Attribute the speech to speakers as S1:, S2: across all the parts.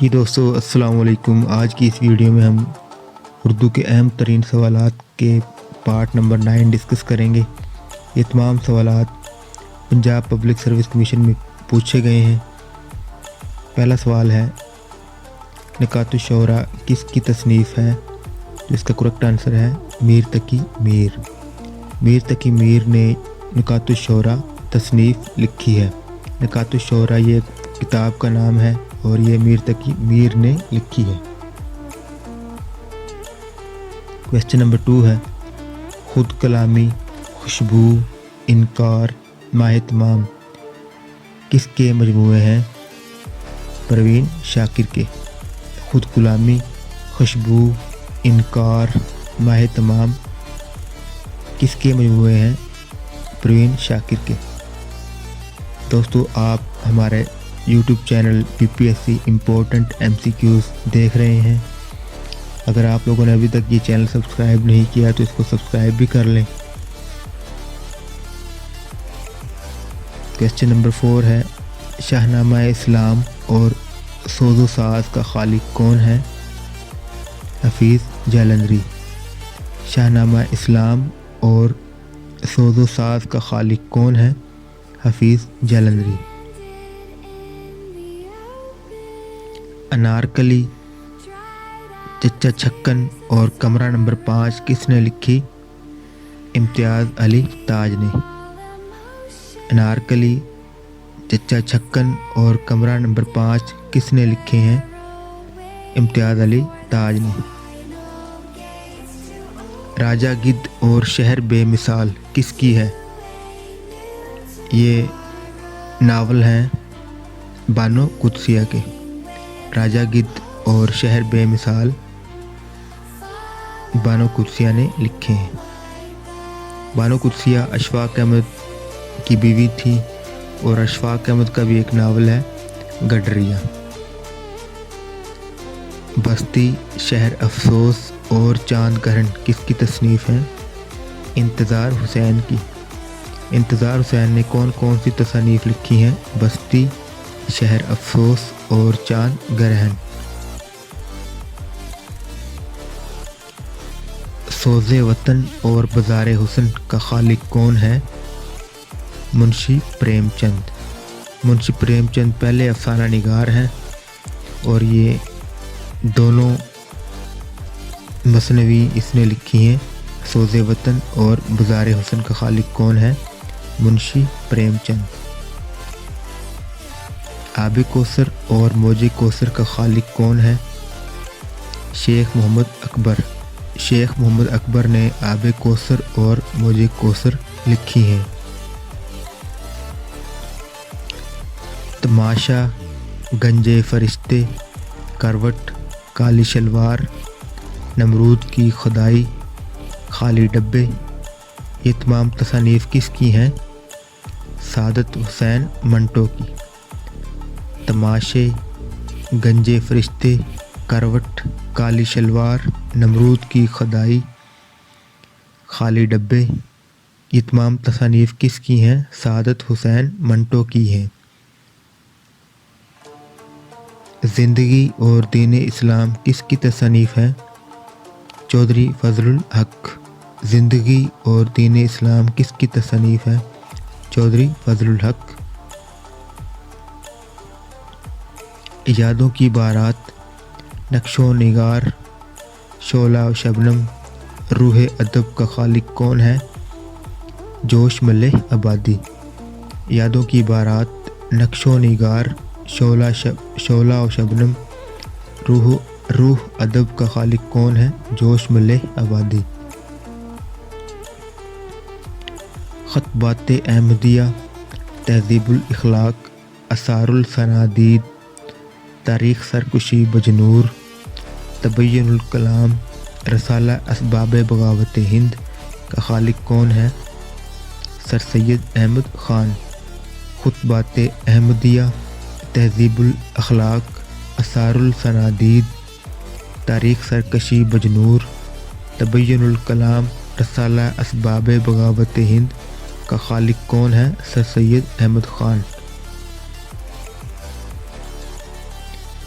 S1: جی دوستو السلام علیکم۔ آج کی اس ویڈیو میں ہم اردو کے اہم ترین سوالات کے پارٹ نمبر 9 ڈسکس کریں گے۔ یہ تمام سوالات پنجاب پبلک سروس کمیشن میں پوچھے گئے ہیں۔ پہلا سوال ہے نکات الشعراء کس کی تصنیف ہے؟ جس کا کریکٹ آنسر ہے میر تقی میر۔ میر تقی میر نے نکات الشعراء تصنیف لکھی ہے۔ نکات الشعراء یہ کتاب کا نام ہے اور یہ میر تقی میر نے لکھی ہے۔ کویسچن نمبر 2 ہے خود کلامی، خوشبو، انکار، ماہ تمام کس کے مجموعے ہیں؟ پروین شاکر کے۔ خود کلامی، خوشبو، انکار، ماہ تمام کس کے مجموعے ہیں؟ پروین شاکر کے۔ دوستو آپ ہمارے YouTube channel PPSC important MCQs دیکھ رہے ہیں۔ اگر آپ لوگوں نے ابھی تک یہ چینل سبسکرائب نہیں کیا تو اس کو سبسکرائب بھی کر لیں۔ کویسچن نمبر 4 ہے شاہنامہ اسلام اور سوز و ساز کا خالق کون ہے؟ حفیظ جالندھری۔ شاہنامہ اسلام اور سوز و ساز کا خالق کون ہے؟ حفیظ جالندھری۔ انارکلی، چچا چھکن اور کمرہ نمبر 5 کس نے لکھی؟ امتیاز علی تاج نے۔ انارکلی، چچا چھکن اور کمرہ نمبر 5 کس نے لکھے ہیں؟ امتیاز علی تاج نے۔ راجہ گدھ اور شہر بے مثال کس کی ہے؟ یہ ناول ہیں بانو قدسیہ کے۔ راجہ گدھ اور شہر بے مثال بانو قدسیہ نے لکھے ہیں۔ بانو قدسیہ اشفاق احمد کی بیوی تھی اور اشفاق احمد کا بھی ایک ناول ہے گڈریہ۔ بستی، شہر افسوس اور چاند گرہن کس کی تصنیف ہے؟ انتظار حسین کی۔ انتظار حسین نے کون کون سی تصانیف لکھی ہیں؟ بستی، شہر افسوس اور چاند گرہن۔ سوز وطن اور بازار حسن کا خالق کون ہے؟ منشی پریم چند۔ منشی پریم چند پہلے افسانہ نگار ہیں اور یہ دونوں مثنوی اس نے لکھی ہیں۔ سوز وطن اور بازار حسن کا خالق کون ہے؟ منشی پریم چند۔ آب کوثر اور موج کوثر کا خالق کون ہے؟ شیخ محمد اکبر۔ شیخ محمد اکبر نے آب کوثر اور موج کوثر لکھی ہیں۔ تماشا، گنجے فرشتے، کروٹ، کالی شلوار، نمرود کی خدائی، خالی ڈبے یہ تمام تصانیف کس کی ہیں؟ سعادت حسین منٹو کی۔ تماشے، گنجے فرشتے، کروٹ، کالی شلوار، نمرود کی خدائی، خالی ڈبے یہ تمام تصانیف کس کی ہیں؟ سعادت حسین منٹو کی ہیں۔ زندگی اور دین اسلام کس کی تصنیف ہے؟ چودھری فضل الحق۔ زندگی اور دین اسلام کس کی تصنیف ہے؟ چودھری فضل الحق۔ یادوں کی بارات، نقش و نگار، شعلہ و شبنم، روح ادب کا خالق کون ہے؟ جوش ملح آبادی۔ یادوں کی بارات، نقش و نگار، شعلہ و شبنم، روح ادب کا خالق کون ہے؟ جوش ملح آبادی۔ خطبات احمدیہ، تہذیب الاخلاق، آثار الصنادید، تاریخ سرکشی بجنور، تبین الکلام، رسالہ اسباب بغاوت ہند کا خالق کون ہے؟ سر سید احمد خان۔ خطبات احمدیہ، تہذیب الاخلاق، آثار الصنادید، تاریخ سرکشی بجنور، تبین الکلام، رسالہ اسباب بغاوت ہند کا خالق کون ہے؟ سر سید احمد خان۔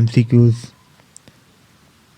S1: MCQs।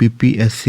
S1: PPSC